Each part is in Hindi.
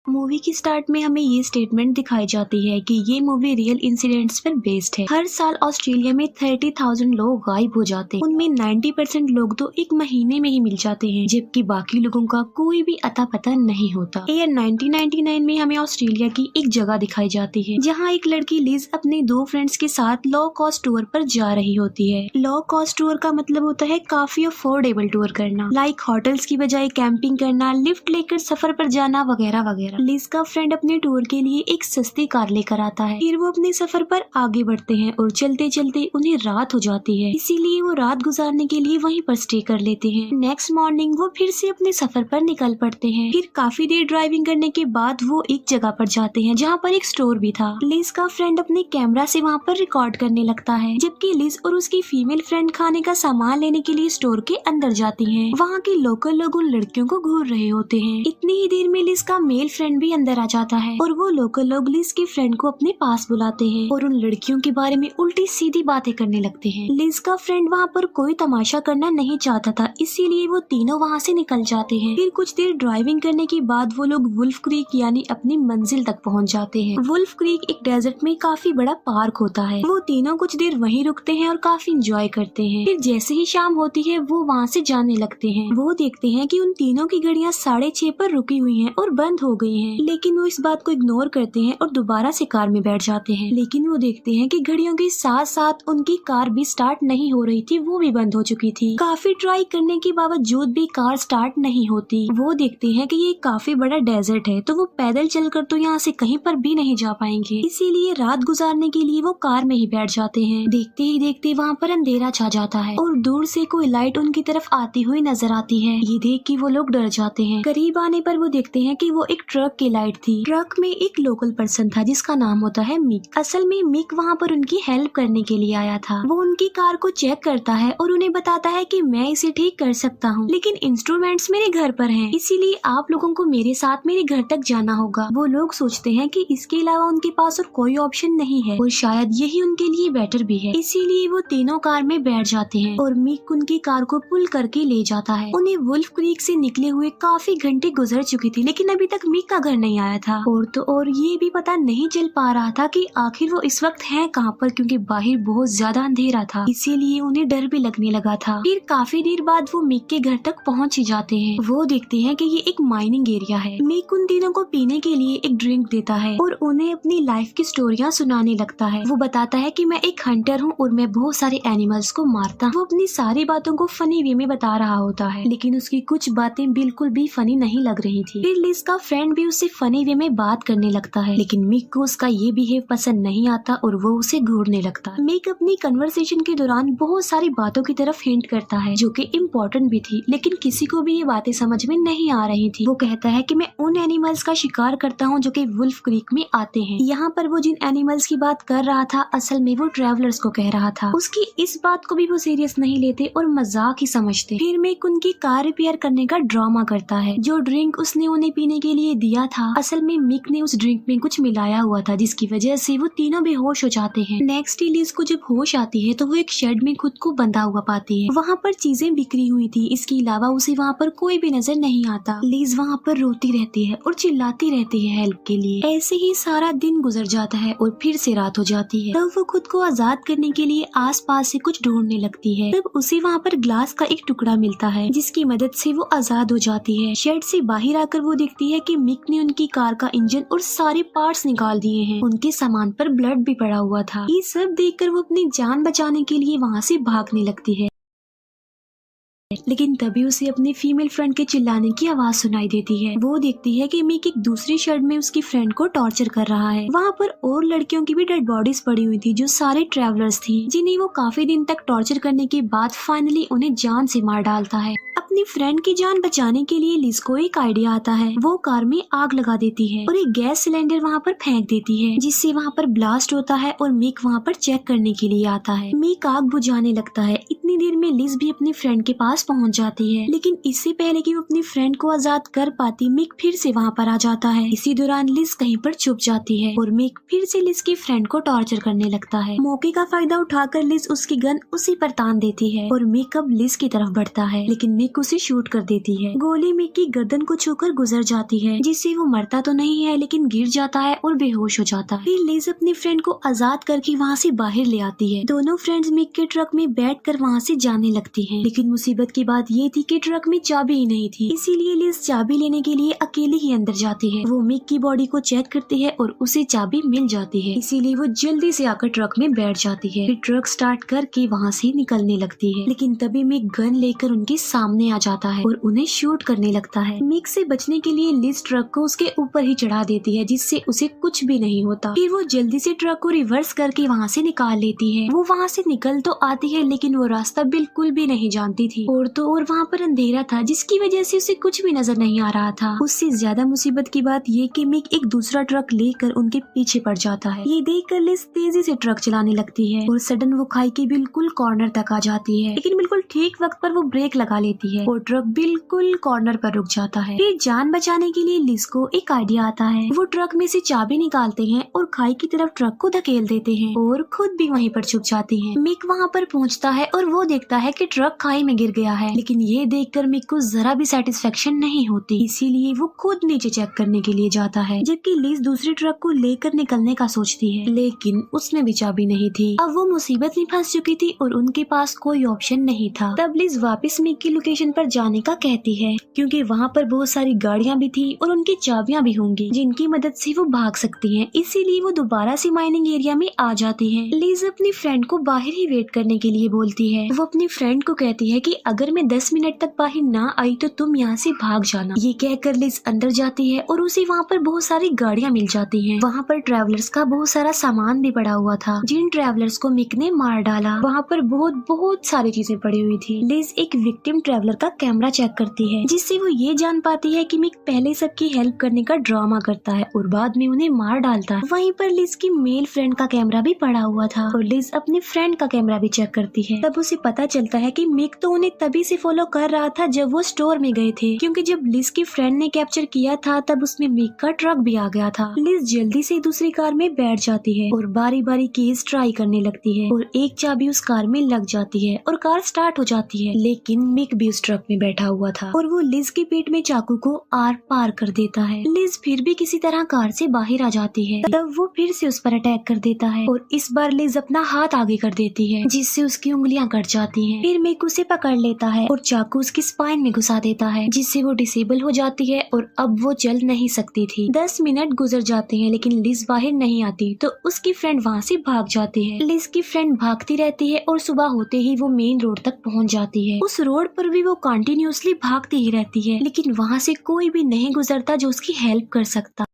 मूवी की स्टार्ट में हमें ये स्टेटमेंट दिखाई जाती है कि ये मूवी रियल इंसिडेंट्स पर बेस्ड है। हर साल ऑस्ट्रेलिया में 30,000 लोग गायब हो जाते हैं। उनमें 90% लोग तो एक महीने में ही मिल जाते हैं, जबकि बाकी लोगों का कोई भी अता पता नहीं होता। ईयर 1999 में हमें ऑस्ट्रेलिया की एक जगह दिखाई जाती है, जहाँ एक लड़की लिज अपने 2 फ्रेंड्स के साथ लो कॉस्ट टूर पर जा रही होती है। लो कॉस्ट टूर का मतलब होता है काफी अफोर्डेबल टूर करना, लाइक होटल्स की बजाय कैंपिंग करना, लिफ्ट लेकर सफर पर जाना वगैरह वगैरह। लिज का फ्रेंड अपने टूर के लिए एक सस्ती कार लेकर आता है। फिर वो अपने सफर पर आगे बढ़ते हैं और चलते चलते उन्हें रात हो जाती है, इसीलिए वो रात गुजारने के लिए वहीं पर स्टे कर लेते हैं। नेक्स्ट मॉर्निंग वो फिर से अपने सफर पर निकल पड़ते हैं। फिर काफी देर ड्राइविंग करने के बाद वो एक जगह पर जाते हैं जहाँ पर एक स्टोर भी था। लिज का फ्रेंड अपने कैमरा से वहाँ पर रिकॉर्ड करने लगता है, जबकि लिज और उसकी फीमेल फ्रेंड खाने का सामान लेने के लिए स्टोर के अंदर जाती है। वहाँ के लोकल लोग उन लड़कियों को घूर रहे होते हैं। इतनी ही देर में लिज का मेल फ्रेंड भी अंदर आ जाता है और वो लोकल लोग लिज की फ्रेंड को अपने पास बुलाते हैं और उन लड़कियों के बारे में उल्टी सीधी बातें करने लगते हैं। लिज का फ्रेंड वहाँ पर कोई तमाशा करना नहीं चाहता था, इसीलिए वो तीनों वहाँ से निकल जाते हैं। फिर कुछ देर ड्राइविंग करने के बाद वो लोग वुल्फ क्रीक यानी अपनी मंजिल तक पहुँच जाते हैं। वुल्फ क्रीक एक डेजर्ट में काफी बड़ा पार्क होता है। वो तीनों कुछ देर वहीं रुकते हैं और काफी इंजॉय करते हैं। फिर जैसे ही शाम होती है वो वहाँ से जाने लगते हैं। वो देखते हैं कि उन तीनों की घड़ियाँ 6:30 पर रुकी हुई हैं और बंद हो गई हैं, लेकिन वो इस बात को इग्नोर करते हैं और दोबारा से कार में बैठ जाते हैं। लेकिन वो देखते हैं कि घड़ियों के साथ साथ उनकी कार भी स्टार्ट नहीं हो रही थी, वो भी बंद हो चुकी थी। काफी ट्राई करने के बावजूद भी कार स्टार्ट नहीं होती। वो देखते हैं कि ये काफी बड़ा डेजर्ट है, तो वो पैदल चलकर तो यहाँ से कहीं पर भी नहीं जा पाएंगे, इसीलिए रात गुजारने के लिए वो कार में ही बैठ जाते हैं। देखते ही देखते वहाँ पर अंधेरा छा जाता है और दूर से कोई लाइट उनकी तरफ आती हुई नजर आती है। ये देख के वो लोग डर जाते हैं। करीब आने पर वो देखते हैं कि वो एक ट्रक की लाइट थी। ट्रक में एक लोकल पर्सन था जिसका नाम होता है मिक। असल में मिक वहाँ पर उनकी हेल्प करने के लिए आया था। वो उनकी कार को चेक करता है और उन्हें बताता है कि मैं इसे ठीक कर सकता हूँ, लेकिन इंस्ट्रूमेंट्स मेरे घर पर हैं, इसीलिए आप लोगों को मेरे साथ मेरे घर तक जाना होगा। वो लोग सोचते हैं कि इसके अलावा उनके पास और कोई ऑप्शन नहीं है और शायद यही उनके लिए बेटर भी है, इसीलिए वो तीनों कार में बैठ जाते हैं और मिक उनकी कार को पुल करके ले जाता है। उन्हें वुल्फ क्रीक से निकले हुए काफी घंटे गुजर चुकी थी, लेकिन अभी तक मिक का घर नहीं आया था। और तो और ये भी पता नहीं चल पा रहा था कि आखिर वो इस वक्त है कहाँ पर, क्योंकि बाहर बहुत ज्यादा अंधेरा था, इसीलिए उन्हें डर भी लगने लगा था। फिर काफी देर बाद वो मिक के घर तक पहुँच ही जाते हैं। वो देखते हैं कि ये एक माइनिंग एरिया है। मिक उन तीनों को पीने के लिए एक ड्रिंक देता है और उन्हें अपनी लाइफ की स्टोरियाँ सुनाने लगता है। वो बताता है कि मैं एक हंटर हूँ और मैं बहुत सारे एनिमल्स को मारता हूँ। वो अपनी सारी बातों को फनी वे में बता रहा होता है, लेकिन उसकी कुछ बातें बिल्कुल भी फनी नहीं लग रही थी। फिर लिज का फ्रेंड भी उससे फनी वे में बात करने लगता है, लेकिन मिक को उसका ये बिहेव पसंद नहीं आता और वो उसे घूरने लगता है। मिक अपनी कन्वर्सेशन के दौरान बहुत सारी बातों की तरफ हिंट करता है जो कि इम्पोर्टेंट भी थी, लेकिन किसी को भी ये बातें समझ में नहीं आ रही थी। वो कहता है कि मैं उन एनिमल्स का शिकार करता हूँ जो कि वुल्फ क्रीक में आते हैं। यहाँ पर वो जिन एनिमल्स की बात कर रहा था असल में वो ट्रैवलर्स को कह रहा था। उसकी इस बात को भी वो सीरियस नहीं लेते और मजाक ही समझते। फिर मिक उनकी कार रिपेयर करने का ड्रामा करता है। जो ड्रिंक उसने उन्हें पीने के लिए दिया था असल में मिक ने उस ड्रिंक में कुछ मिलाया हुआ था, जिसकी वजह से वो तीनों बेहोश हो जाते हैं। नेक्स्ट डे लिज को जब होश आती है तो वो एक शेड में खुद को बंधा हुआ पाती है। वहाँ पर चीजें बिखरी हुई थी, इसके अलावा उसे वहाँ पर कोई भी नजर नहीं आता। लिज वहाँ पर रोती रहती है और चिल्लाती रहती है हेल्प के लिए। ऐसे ही सारा दिन गुजर जाता है और फिर से रात हो जाती है। तब वो खुद को आजाद करने के लिए आसपास से कुछ ढूंढने लगती है। तब उसे वहाँ पर ग्लास का एक टुकड़ा मिलता है, जिसकी मदद से वो आजाद हो जाती है। शेड से बाहर आकर वो देखती है कि मिक ने उनकी कार का इंजन और सारे पार्ट्स निकाल दिए हैं। उनके सामान पर ब्लड भी पड़ा हुआ था। ये सब देखकर वो अपनी जान बचाने के लिए वहाँ से भागने लगती है, लेकिन तभी उसे अपनी फीमेल फ्रेंड के चिल्लाने की आवाज सुनाई देती है। वो देखती है कि मिक एक दूसरी शेड में उसकी फ्रेंड को टॉर्चर कर रहा है। वहाँ पर और लड़कियों की भी डेड बॉडीज पड़ी हुई थी जो सारे ट्रैवलर्स थी, जिन्हें वो काफी दिन तक टॉर्चर करने के बाद फाइनली उन्हें जान से मार डालता है। अपनी फ्रेंड की जान बचाने के लिए लिज को एक आइडिया आता है। वो कार में आग लगा देती है और एक गैस सिलेंडर वहाँ पर फेंक देती है, जिससे वहाँ पर ब्लास्ट होता है और मिक वहाँ पर चेक करने के लिए आता है। मिक आग बुझाने लगता है। इतनी देर में लिज भी अपनी फ्रेंड के पास पहुंच जाती है, लेकिन इससे पहले कि वो अपनी फ्रेंड को आजाद कर पाती, मिक फिर से वहाँ पर आ जाता है। इसी दौरान लिज कहीं पर छुप जाती है और मिक फिर से लिज की फ्रेंड को टॉर्चर करने लगता है। मौके का फायदा उठाकर लिज उसकी गन उसी पर तान देती है और मिक अब लिज की तरफ बढ़ता है, लेकिन मिक उसे शूट कर देती है। गोली मिक की गर्दन को छूकर गुजर जाती है, जिससे वो मरता तो नहीं है लेकिन गिर जाता है और बेहोश हो जाता है। फिर लिज अपनी फ्रेंड को आजाद करके वहाँ से बाहर ले आती है। दोनों फ्रेंड्स मिक के ट्रक में बैठकर वहाँ से जाने लगती हैं, लेकिन मुसीबत की बात ये थी कि ट्रक में चाबी ही नहीं थी, इसीलिए लिज चाबी लेने के लिए अकेली ही अंदर जाती है। वो मिक की बॉडी को चेक करती है और उसे चाबी मिल जाती है, इसीलिए वो जल्दी से आकर ट्रक में बैठ जाती है। फिर ट्रक स्टार्ट करके वहाँ से निकलने लगती है, लेकिन तभी मिक गन लेकर उनके सामने आ जाता है और उन्हें शूट करने लगता है। मिक से बचने के लिए लिज ट्रक को उसके ऊपर ही चढ़ा देती है, जिससे उसे कुछ भी नहीं होता। फिर वो जल्दी से ट्रक को रिवर्स करके वहाँ से निकाल लेती है। वो वहाँ से निकल तो आती है, लेकिन वो रास्ता बिल्कुल भी नहीं जानती थी और तो और वहाँ पर अंधेरा था, जिसकी वजह से उसे कुछ भी नजर नहीं आ रहा था। उससे ज्यादा मुसीबत की बात ये कि मिक एक दूसरा ट्रक लेकर उनके पीछे पड़ जाता है। ये देखकर लिज तेजी से ट्रक चलाने लगती है और सडन वो खाई के बिल्कुल कॉर्नर तक आ जाती है, लेकिन बिल्कुल ठीक वक्त पर वो ब्रेक लगा लेती है और ट्रक बिल्कुल कॉर्नर पर रुक जाता है। फिर जान बचाने के लिए लिज को एक आइडिया आता है। वो ट्रक में से चाबी निकालते हैं और खाई की तरफ ट्रक को धकेल देते हैं और खुद भी वहीं पर छुप जाती हैं। मिक वहाँ पर पहुँचता है और वो देखता है कि ट्रक खाई में गिर गया है, लेकिन ये देखकर मिक को जरा भी सेटिस्फेक्शन नहीं होती, इसीलिए वो खुद नीचे चेक करने के लिए जाता है, जबकि लिज दूसरे ट्रक को लेकर निकलने का सोचती है, लेकिन उसमें भी चाबी नहीं थी। अब वो मुसीबत में फंस चुकी थी और उनके पास कोई ऑप्शन नहीं था। तब लिज वापस मिक की लोकेशन पर जाने का कहती है, क्योंकि वहाँ पर बहुत सारी गाड़ियाँ भी थी और उनकी चाबियाँ भी होंगी, जिनकी मदद से वो भाग सकती है। इसीलिए वो दोबारा से माइनिंग एरिया में आ जाती है। लिज अपनी फ्रेंड को बाहर ही वेट करने के लिए बोलती है। वो अपनी फ्रेंड को कहती है कि अगर मैं 10 मिनट तक बाहर ना आई तो तुम यहाँ से भाग जाना। ये कहकर लिज अंदर जाती है और उसे वहाँ पर बहुत सारी गाड़ियाँ मिल जाती हैं। वहाँ पर ट्रैवलर्स का बहुत सारा सामान भी पड़ा हुआ था, जिन ट्रैवलर्स को मिक ने मार डाला। वहाँ पर बहुत सारी चीजें पड़ी हुई थी। लिज एक विक्टिम ट्रैवलर का कैमरा चेक करती है, जिससे वो ये जान पाती है कि मिक पहले सबकी हेल्प करने का ड्रामा करता है और बाद में उन्हें मार डालता है। वहीं पर लिज की मेल फ्रेंड का कैमरा भी पड़ा हुआ था और लिज अपने फ्रेंड का कैमरा भी चेक करती है। तब उसे पता चलता है कि मिक तो उन्हें तभी से फॉलो कर रहा था जब वो स्टोर में गए थे, क्योंकि जब लिज की फ्रेंड ने कैप्चर किया था तब उसमें मिक का ट्रक भी आ गया था। लिज जल्दी से दूसरी कार में बैठ जाती है और बारी बारी कीज ट्राई करने लगती है और एक चाबी उस कार में लग जाती है और कार स्टार्ट हो जाती है, लेकिन मिक भी उस ट्रक में बैठा हुआ था और वो लिज के पेट में चाकू को आर पार कर देता है। लिज फिर भी किसी तरह कार से बाहर आ जाती है। तब वो फिर से उस पर अटैक कर देता है और इस बार लिज अपना हाथ आगे कर देती है, जिससे उसकी उंगलियां कट जाती हैं। फिर मिक उसे पकड़ लेता है और चाकू उसकी स्पाइन में घुसा देता है, जिससे वो डिसेबल हो जाती है और अब वो चल नहीं सकती थी। 10 मिनट गुजर जाते हैं, लेकिन लिज बाहर नहीं आती तो उसकी फ्रेंड वहाँ से भाग जाती है। लिज की फ्रेंड भागती रहती है और सुबह होते ही वो मेन रोड तक पहुँच जाती है। उस रोड पर भी वो कंटिन्यूअसली भागती ही रहती है, लेकिन वहाँ से कोई भी नहीं गुजरता जो उसकी हेल्प कर सकता।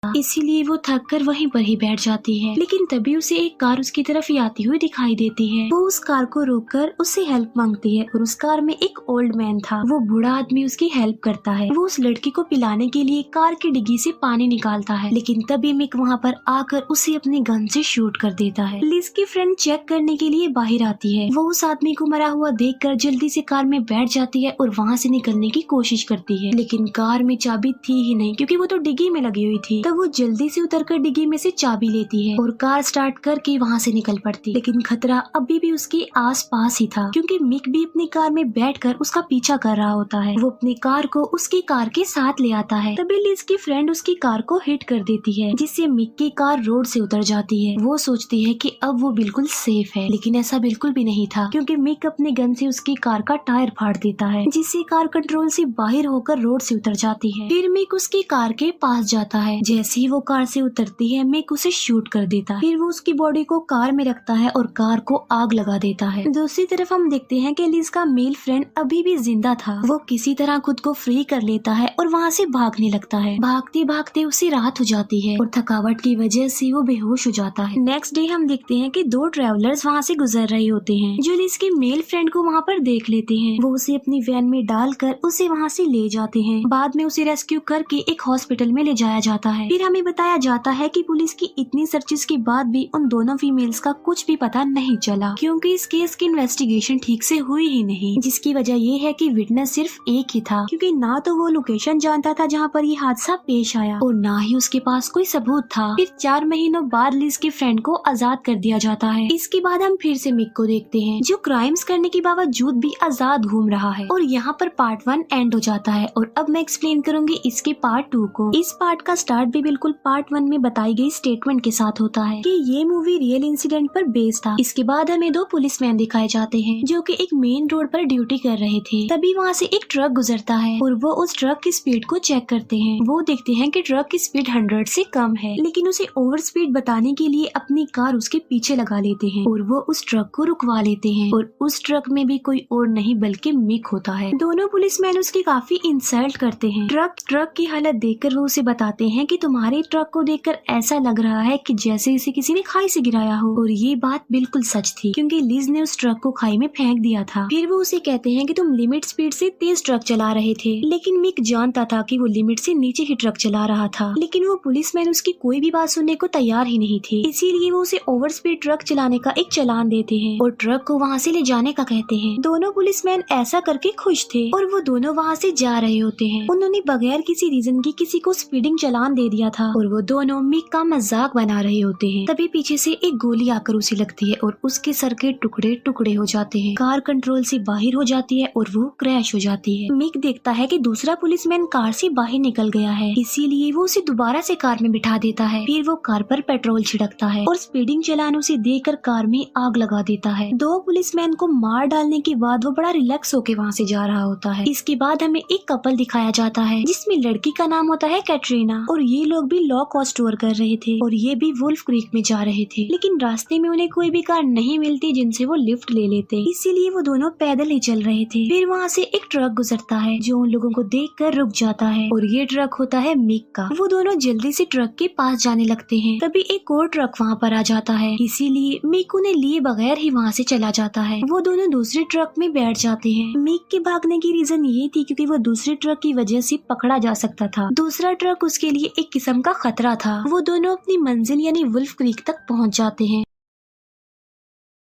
इसीलिए वो थक कर वहीं पर ही बैठ जाती है, लेकिन तभी उसे एक कार उसकी तरफ ही आती हुई दिखाई देती है। वो उस कार को रोककर उससे हेल्प मांगती है और उस कार में एक ओल्ड मैन था। वो बूढ़ा आदमी उसकी हेल्प करता है। वो उस लड़की को पिलाने के लिए कार की डिग्गी से पानी निकालता है, लेकिन तभी मिक वहाँ पर आकर उसे अपनी गन से शूट कर देता है। लिज की फ्रेंड चेक करने के लिए बाहर आती है। वो उस आदमी को मरा हुआ देखकर जल्दी से कार में बैठ जाती है और वहाँ से निकलने की कोशिश करती है, लेकिन कार में चाबी थी ही नहीं, क्योंकि वो तो डिग्गी में लगी हुई थी। तब वो जल्दी से उतरकर डिग्गी में से चाबी लेती है और कार स्टार्ट करके वहाँ से निकल पड़ती, लेकिन खतरा अभी भी उसके आस पास ही था, क्योंकि मिक भी अपनी कार में बैठकर उसका पीछा कर रहा होता है। वो अपनी कार को उसकी कार के साथ ले आता है। तभी लिज की फ्रेंड उसकी कार को हिट कर देती है, जिससे मिक की कार रोड से उतर जाती है। वो सोचती है कि अब वो बिल्कुल सेफ है, लेकिन ऐसा बिल्कुल भी नहीं था, क्योंकि मिक अपने गन से उसकी कार का टायर फाड़ देता है, जिससे कार कंट्रोल से बाहर होकर रोड से उतर जाती है। फिर मिक उसकी कार के पास जाता है। जैसे ही वो कार से उतरती है, मिक उसे शूट कर देता है। फिर वो उसकी बॉडी को कार में रखता है और कार को आग लगा देता है। दूसरी तरफ हम देखते हैं कि लिज का मेल फ्रेंड अभी भी जिंदा था। वो किसी तरह खुद को फ्री कर लेता है और वहाँ से भागने लगता है। भागते भागते उसे रात हो जाती है और थकावट की वजह से वो बेहोश हो जाता है। नेक्स्ट डे हम देखते हैं कि 2 ट्रैवलर्स वहाँ से गुजर रहे होते हैं, जो लिज के मेल फ्रेंड को वहाँ पर देख लेते हैं। वो उसे अपनी वैन में डालकर उसे वहाँ से ले जाते हैं। बाद में उसे रेस्क्यू करके एक हॉस्पिटल में ले जाया जाता है। फिर हमें बताया जाता है कि पुलिस की इतनी सर्चेस के बाद भी उन दोनों फीमेल्स का कुछ भी पता नहीं चला, क्योंकि इस केस की इन्वेस्टिगेशन ठीक से हुई ही नहीं, जिसकी वजह ये है कि विटनेस सिर्फ एक ही था, क्योंकि ना तो वो लोकेशन जानता था जहाँ पर ये हादसा पेश आया और ना ही उसके पास कोई सबूत था। फिर 4 महीनों बाद लिज के फ्रेंड को आजाद कर दिया जाता है। इसके बाद हम फिर से मिक को देखते हैं, जो क्राइम्स करने के बावजूद भी आजाद घूम रहा है। और यहाँ पर पार्ट 1 एंड हो जाता है और अब मैं एक्सप्लेन करूंगी इसके पार्ट 2 को। इस पार्ट का स्टार्ट भी बिल्कुल पार्ट 1 में बताई गई स्टेटमेंट के साथ होता है कि ये मूवी रियल इंसिडेंट पर बेस्ड था। इसके बाद हमें 2 पुलिसमैन दिखाए जाते हैं जो कि एक मेन रोड पर ड्यूटी कर रहे थे। तभी वहाँ से एक ट्रक गुजरता है और वो उस ट्रक की स्पीड को चेक करते हैं। वो देखते हैं कि ट्रक की स्पीड 100 से कम है, लेकिन उसे ओवर स्पीड बताने के लिए अपनी कार उसके पीछे लगा लेते हैं और वो उस ट्रक को रुकवा लेते हैं। और उस ट्रक में भी कोई और नहीं बल्कि मिक होता है। दोनों पुलिसमैन उसकी काफी इंसल्ट करते हैं। ट्रक की हालत देखकर वो उसे बताते हैं कि तुम्हारे ट्रक को देखकर ऐसा लग रहा है कि जैसे इसे किसी ने खाई से गिराया हो। और ये बात बिल्कुल सच थी, क्योंकि लिज ने उस ट्रक को खाई में फेंक दिया था। फिर वो उसे कहते हैं कि तुम लिमिट स्पीड से तेज ट्रक चला रहे थे, लेकिन मिक जानता था कि वो लिमिट से नीचे ही ट्रक चला रहा था। लेकिन वो पुलिसमैन उसकी कोई भी बात सुनने को तैयार ही नहीं थे, इसीलिए वो उसे ओवर स्पीड ट्रक चलाने का एक चालान देते हैं और ट्रक को वहाँ से ले जाने का कहते हैं। दोनों पुलिसमैन ऐसा करके खुश थे और वो दोनों वहाँ से जा रहे होते हैं। उन्होंने बगैर किसी रीजन की किसी को स्पीडिंग चालान दे दिया था और वो दोनों मिक का मजाक बना रहे होते हैं। तभी पीछे से एक गोली आकर उसे लगती है और उसके सर के टुकड़े टुकड़े हो जाते हैं। कार कंट्रोल से बाहर हो जाती है और वो क्रैश हो जाती है। मिक देखता है कि दूसरा पुलिसमैन कार से बाहर निकल गया है, इसीलिए वो उसे दोबारा से कार में बिठा देता है। फिर वो कार पर पेट्रोल छिड़कता है और स्पीडिंग चालान उसे देकर कार में आग लगा देता है। 2 पुलिसमैन को मार डालने के बाद वो बड़ा रिलैक्स होके वहाँ से जा रहा होता है। इसके बाद हमें एक कपल दिखाया जाता है जिसमें लड़की का नाम होता है कैटरीना और ये लोग भी लॉ कॉस्ट टूर कर रहे थे और ये भी वुल्फ क्रीक में जा रहे थे, लेकिन रास्ते में उन्हें कोई भी कार नहीं मिलती जिनसे वो लिफ्ट ले लेते, इसीलिए वो दोनों पैदल ही चल रहे थे। फिर वहाँ से एक ट्रक गुजरता है जो उन लोगों को देखकर रुक जाता है और ये ट्रक होता है मिक का। वो दोनों जल्दी से ट्रक के पास जाने लगते हैं। तभी एक और ट्रक वहाँ पर आ जाता है, इसीलिए मिक उन्हें लिए बगैर ही वहाँ से चला जाता है। वो दोनों दूसरे ट्रक में बैठ जाते हैं। मिक के भागने की रीजन ये थी क्योंकि वो दूसरे ट्रक की वजह से पकड़ा जा सकता था। दूसरा ट्रक उसके लिए एक किस्म का खतरा था। वो दोनों अपनी मंजिल यानी वुल्फ क्रीक तक पहुँच जाते हैं।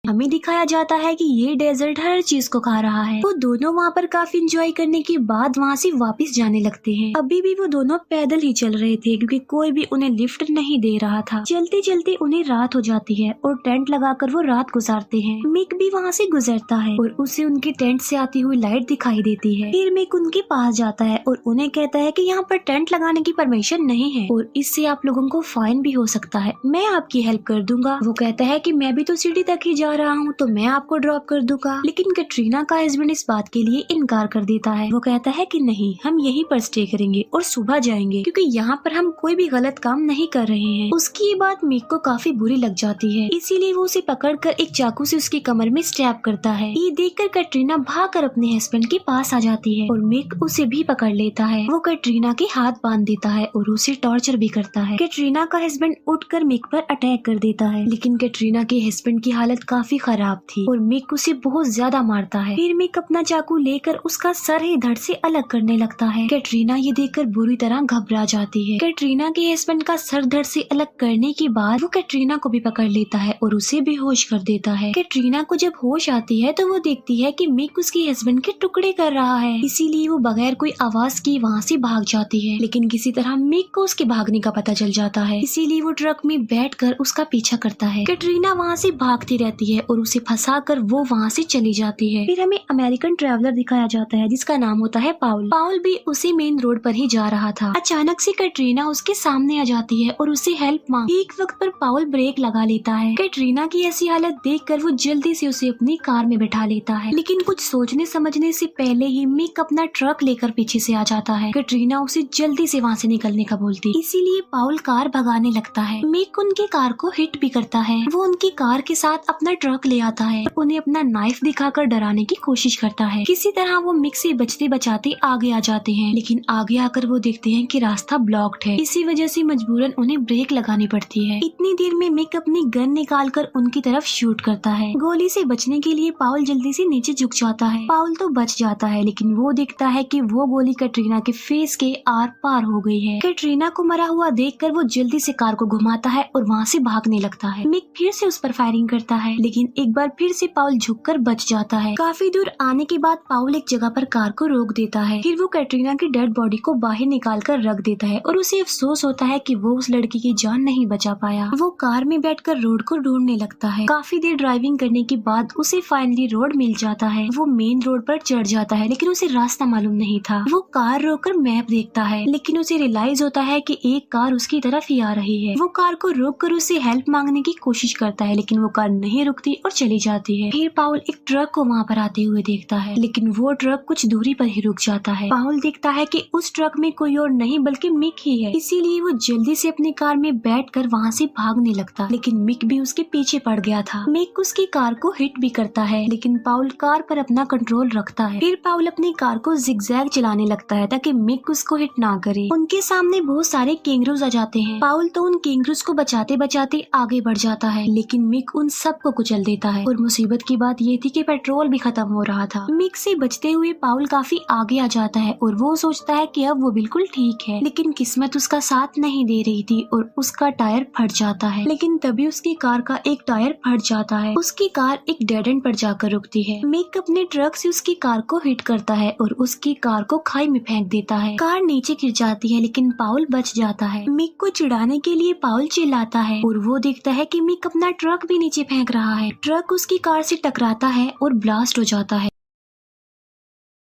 हमें दिखाया जाता है कि ये डेजर्ट हर चीज को खा रहा है। वो दोनों वहाँ पर काफी एंजॉय करने के बाद वहाँ से वापस जाने लगते हैं। अभी भी वो दोनों पैदल ही चल रहे थे क्योंकि कोई भी उन्हें लिफ्ट नहीं दे रहा था। चलते चलते उन्हें रात हो जाती है और टेंट लगाकर वो रात गुजारते हैं। मिक भी वहाँ से गुजरता है और उसे उनके टेंट से आती हुई लाइट दिखाई देती है। फिर मिक उनके पास जाता है और उन्हें कहता है कि यहाँ पर टेंट लगाने की परमिशन नहीं है और इससे आप लोगों को फाइन भी हो सकता है, मैं आपकी हेल्प कर दूंगा। वो कहता है कि मैं भी तो सीढ़ी तक ही जा रहा हूँ तो मैं आपको ड्रॉप कर दूंगा, लेकिन कैटरीना का हस्बैंड इस बात के लिए इनकार कर देता है। वो कहता है कि नहीं, हम यहीं पर स्टे करेंगे और सुबह जाएंगे क्योंकि यहाँ पर हम कोई भी गलत काम नहीं कर रहे हैं। उसकी ये बात मिक को काफी बुरी लग जाती है, इसीलिए वो उसे पकड़कर एक चाकू से उसके कमर में स्टैब करता है। ये देखकर कैटरीना भागकर अपने हस्बैंड के पास आ जाती है और मिक उसे भी पकड़ लेता है। वो कैटरीना के हाथ बांध देता है और उसे टॉर्चर भी करता है। कैटरीना का हस्बैंड उठकर मिक पर अटैक कर देता है, लेकिन कैटरीना के हस्बैंड की हालत काफी खराब थी और मिक उसे बहुत ज्यादा मारता है। फिर मिक अपना चाकू लेकर उसका सर ही धड़ से अलग करने लगता है। कैटरीना ये देखकर बुरी तरह घबरा जाती है। कैटरीना के हस्बैंड का सर धड़ से अलग करने के बाद वो कैटरीना को भी पकड़ लेता है और उसे बेहोश कर देता है। कैटरीना को जब होश आती है तो वो देखती है कि मिक उसके हस्बैंड के टुकड़े कर रहा है, इसीलिए वो बगैर कोई आवाज की वहाँ से भाग जाती है। लेकिन किसी तरह मिक को उसके भागने का पता चल जाता है, इसीलिए वो ट्रक में बैठकर उसका पीछा करता है। कैटरीना वहाँ से भागती रहती है और उसे फंसाकर वो वहाँ से चली जाती है। फिर हमें अमेरिकन ट्रैवलर दिखाया जाता है जिसका नाम होता है पाउल। पाउल भी उसी मेन रोड पर ही जा रहा था। अचानक से कैटरीना उसके सामने आ जाती है और उसे हेल्प मांग। एक वक्त पर पाउल ब्रेक लगा लेता है। कैटरीना की ऐसी हालत देखकर वो जल्दी से उसे अपनी कार में बैठा लेता है, लेकिन कुछ सोचने समझने से पहले ही मिक अपना ट्रक लेकर पीछे से आ जाता है। कैटरीना उसे जल्दी से वहाँ से निकलने का बोलती, इसीलिए पाउल कार भगाने लगता है। मिक उनकी कार को हिट भी करता है। वो उनकी कार के साथ अपना ट्रक ट्रक ले आता है, उन्हें अपना नाइफ दिखाकर डराने की कोशिश करता है। किसी तरह वो मिक से बचते बचाते आगे आ जाते हैं, लेकिन आगे आकर वो देखते हैं कि रास्ता ब्लॉक्ड है। इसी वजह से मजबूरन उन्हें ब्रेक लगानी पड़ती है। इतनी देर में मिक अपनी गन निकालकर उनकी तरफ शूट करता है। गोली से बचने के लिए पाउल जल्दी से नीचे झुक जाता है। पाउल तो बच जाता है, लेकिन वो देखता है कि वो गोली कैटरीना के फेस के आर पार हो गई है। कैटरीना को मरा हुआ देखकर वो जल्दी से कार को घुमाता है और वहाँ से भागने लगता है। मिक फिर से उस पर फायरिंग करता है, लेकिन एक बार फिर से पाउल झुककर बच जाता है। काफी दूर आने के बाद पाउल एक जगह पर कार को रोक देता है। फिर वो कैटरीना की डेड बॉडी को बाहर निकाल कर रख देता है और उसे अफसोस होता है कि वो उस लड़की की जान नहीं बचा पाया। वो कार में बैठकर रोड को ढूंढने लगता है। काफी देर ड्राइविंग करने के बाद उसे फाइनली रोड मिल जाता है। वो मेन रोड पर चढ़ जाता है, लेकिन उसे रास्ता मालूम नहीं था। वो कार रोककर मैप देखता है, लेकिन उसे रियलाइज होता है कि एक कार उसकी तरफ ही आ रही है। वो कार को रोककर उससे हेल्प मांगने की कोशिश करता है, लेकिन वो कार नहीं रुकती और चली जाती है। फिर पाउल एक ट्रक को वहाँ पर आते हुए देखता है, लेकिन वो ट्रक कुछ दूरी पर ही रुक जाता है। पाउल देखता है कि उस ट्रक में कोई और नहीं बल्कि मिक ही है, इसीलिए वो जल्दी से अपनी कार में बैठकर वहाँ से भागने लगता, लेकिन मिक भी उसके पीछे पड़ गया था। मिक उसकी कार को हिट भी करता है, लेकिन पाउल कार पर अपना कंट्रोल रखता है। फिर पाउल अपनी कार को जिगजैग चलाने लगता है ताकि मिक उसको हिट ना करे। उनके सामने बहुत सारे कैंगरूज आ जाते हैं। पाउल तो उन कैंगरूज को बचाते बचाते आगे बढ़ जाता है, लेकिन मिक उन सबको कुचल देता है। और मुसीबत की बात ये थी कि पेट्रोल भी खत्म हो रहा था। मिक से बचते हुए पाउल काफी आगे आ जाता है और वो सोचता है कि अब वो बिल्कुल ठीक है, लेकिन किस्मत उसका साथ नहीं दे रही थी और उसका टायर फट जाता है। लेकिन तभी उसकी कार का एक टायर फट जाता है। उसकी कार एक डेड एंड पर जाकर रुकती है। मिक अपने ट्रक से उसकी कार को हिट करता है और उसकी कार को खाई में फेंक देता है। कार नीचे गिर जाती है, लेकिन पाउल बच जाता है। मिक को चिढ़ाने के लिए पाउल चिल्लाता है और वो देखता है कि मिक अपना ट्रक भी नीचे फेंक रहा है। ट्रक उसकी कार से टकराता है और ब्लास्ट हो जाता है,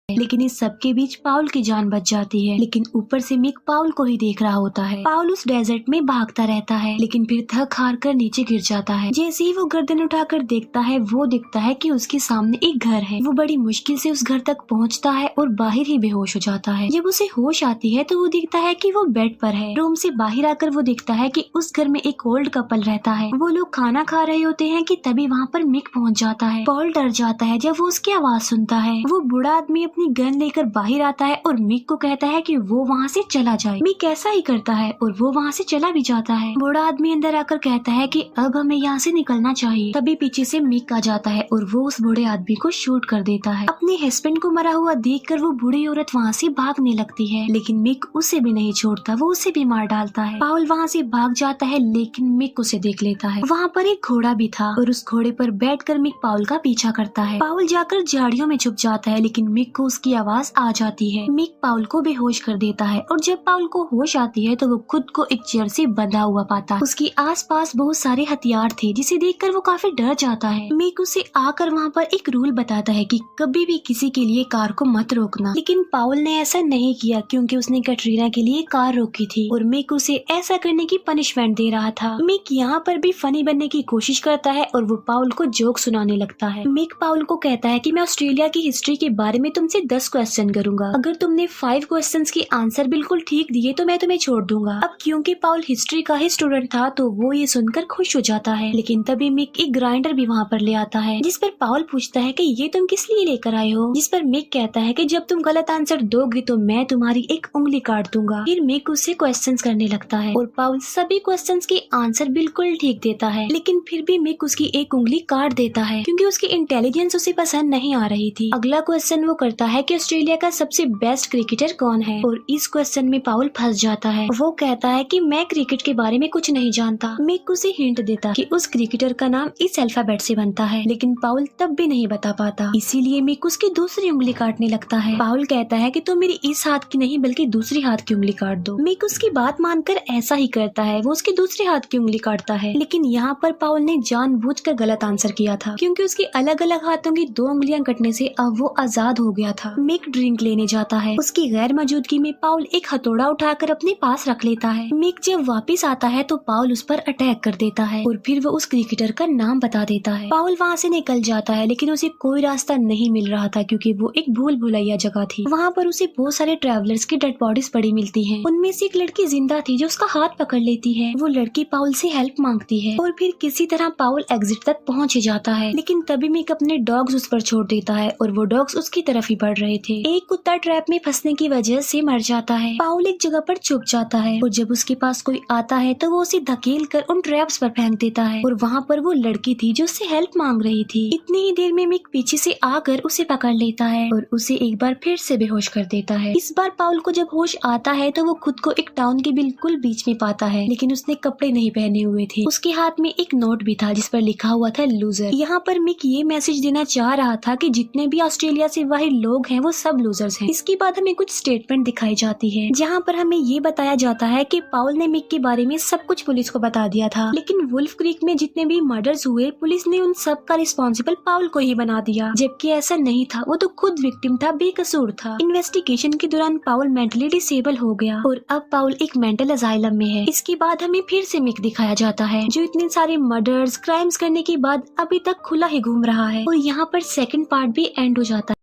लेकिन इस सब के बीच पाउल की जान बच जाती है। लेकिन ऊपर से मिक पाउल को ही देख रहा होता है। पाउल उस डेजर्ट में भागता रहता है, लेकिन फिर थक हार कर नीचे गिर जाता है। जैसे ही वो गर्दन उठाकर देखता है, वो दिखता है कि उसके सामने एक घर है। वो बड़ी मुश्किल से उस घर तक पहुंचता है और बाहर ही बेहोश हो जाता है। जब उसे होश आती है तो वो दिखता है कि वो बेड पर है। रूम से बाहर आकर वो दिखता है कि उस घर में एक ओल्ड कपल रहता है। वो लोग खाना खा रहे होते हैं कि तभी वहाँ पर मिक पहुँच जाता है। पाउल डर जाता है जब वो उसकी आवाज सुनता है। वो बूढ़ा आदमी अपनी गन लेकर बाहर आता है और मिक को कहता है कि वो वहाँ से चला जाए। मिक ऐसा ही करता है और वो वहाँ से चला भी जाता है। बूढ़ा आदमी अंदर आकर कहता है कि अब हमें यहाँ से निकलना चाहिए। तभी पीछे से मिक आ जाता है और वो उस बूढ़े आदमी को शूट कर देता है। अपने हस्बैंड को मरा हुआ देखकर वो बूढ़ी औरत वहाँ से भागने लगती है, लेकिन मिक उसे भी नहीं छोड़ता। वो उसे भी मार डालता है। पाउल वहाँ से भाग जाता है, लेकिन मिक उसे देख लेता है। वहाँ पर एक घोड़ा भी था और उस घोड़े पर बैठकर मिक पाउल का पीछा करता है। पाउल जाकर झाड़ियों में छुप जाता है, लेकिन मिक को उसकी आवाज आ जाती है। मिक पाउल को बेहोश कर देता है और जब पाउल को होश आती है तो वो खुद को एक चेयर से बंधा हुआ पाता है। उसके आसपास बहुत सारे हथियार थे, जिसे देखकर वो काफी डर जाता है। मिक उसे आकर वहाँ पर एक रूल बताता है कि कभी भी किसी के लिए कार को मत रोकना, लेकिन पाउल ने ऐसा नहीं किया क्योंकि उसने कैटरीना के लिए कार रोकी थी और मिक उसे ऐसा करने की पनिशमेंट दे रहा था। मिक यहाँ पर भी फनी बनने की कोशिश करता है और वो पाउल को जोक सुनाने लगता है। मिक पाउल को कहता है कि मैं ऑस्ट्रेलिया की हिस्ट्री के बारे में तुमसे 10 क्वेश्चन करूंगा। अगर तुमने 5 क्वेश्चंस की आंसर बिल्कुल ठीक दिए तो मैं तुम्हें छोड़ दूंगा। अब क्योंकि पाउल हिस्ट्री का ही स्टूडेंट था तो वो ये सुनकर खुश हो जाता है, लेकिन तभी मिक एक ग्राइंडर भी वहाँ पर ले आता है, जिस पर पाउल पूछता है कि ये तुम किस लिए लेकर आए हो। जिस पर मिक कहता है कि जब तुम गलत आंसर दोगे तो मैं तुम्हारी एक उंगली काट दूंगा। फिर मिक उससे क्वेश्चंस करने लगता है और पाउल सभी क्वेश्चंस के आंसर बिल्कुल ठीक देता है, लेकिन फिर भी मिक उसकी एक उंगली काट देता है क्योंकि उसकी इंटेलिजेंस उसे पसंद नहीं आ रही थी। अगला क्वेश्चन वो करता है कि ऑस्ट्रेलिया का सबसे बेस्ट क्रिकेटर कौन है और इस क्वेश्चन में पाउल फंस जाता है। वो कहता है कि मैं क्रिकेट के बारे में कुछ नहीं जानता। मिक उसे हिंट देता कि उस क्रिकेटर का नाम इस अल्फाबेट से बनता है, लेकिन पाउल तब भी नहीं बता पाता। इसीलिए मिक उसकी दूसरी उंगली काटने लगता है। पाउल कहता है कि तुम मेरी इस हाथ की नहीं बल्कि दूसरी हाथ की उंगली काट दो। मिक उसकी बात मानकर ऐसा ही करता है। वो उसकी दूसरी हाथ की उंगली काटता है, लेकिन यहाँ पर पाउल ने जानबूझकर गलत आंसर किया था क्योंकि उसकी अलग अलग हाथों की 2 उंगलियां कटने से अब वो आजाद हो गया गया था। मिक ड्रिंक लेने जाता है। उसकी गैर मौजूदगी में पाउल एक हथौड़ा उठाकर अपने पास रख लेता है। मिक जब वापस आता है तो पाउल उस पर अटैक कर देता है और फिर वो उस क्रिकेटर का नाम बता देता है। पाउल वहाँ से निकल जाता है, लेकिन उसे कोई रास्ता नहीं मिल रहा था क्योंकि वो एक भूल भुलैया जगह थी। वहाँ पर उसे बहुत सारे ट्रैवलर्स की डेड बॉडीज पड़ी मिलती हैं। उनमें से एक लड़की जिंदा थी जो उसका हाथ पकड़ लेती है। वो लड़की पाउल से हेल्प मांगती है और फिर किसी तरह पाउल एग्जिट तक पहुँच जाता है, लेकिन तभी मिक अपने डॉग्स उस पर छोड़ देता है और वो डॉग्स उसकी तरफ ही बढ़ रहे थे। एक कुत्ता ट्रैप में फंसने की वजह से मर जाता है। पाउल एक जगह पर छुप जाता है और जब उसके पास कोई आता है तो वो उसे धकेल कर उन ट्रैप्स पर फेंक देता है और वहाँ पर वो लड़की थी जो उससे हेल्प मांग रही थी। इतनी ही देर में मिक पीछे से आकर उसे पकड़ लेता है और उसे एक बार फिर से बेहोश कर देता है। इस बार पाउल को जब होश आता है तो वो खुद को एक टाउन के बिल्कुल बीच में पाता है, लेकिन उसने कपड़े नहीं पहने हुए थे। उसके हाथ में एक नोट भी था जिस पर लिखा हुआ था लूजर। यहाँ पर मिक ये मैसेज देना चाह रहा था कि जितने भी ऑस्ट्रेलिया से बाहर लोग हैं वो सब लूजर्स हैं। इसके बाद हमें कुछ स्टेटमेंट दिखाई जाती है जहाँ पर हमें ये बताया जाता है कि पाउल ने मिक के बारे में सब कुछ पुलिस को बता दिया था, लेकिन वुल्फ क्रीक में जितने भी मर्डर्स हुए पुलिस ने उन सब का रिस्पॉन्सिबल पाउल को ही बना दिया, जबकि ऐसा नहीं था। वो तो खुद विक्टिम था, बेकसूर था। इन्वेस्टिगेशन के दौरान पाउल मेंटली डिसेबल हो गया और अब पाउल एक मेंटल असाइलम में है। इसके बाद हमें फिर से मिक दिखाया जाता है जो इतने सारे मर्डर्स क्राइम्स करने के बाद अभी तक खुला ही घूम रहा है और यहाँ पर सेकंड पार्ट भी एंड हो जाता है।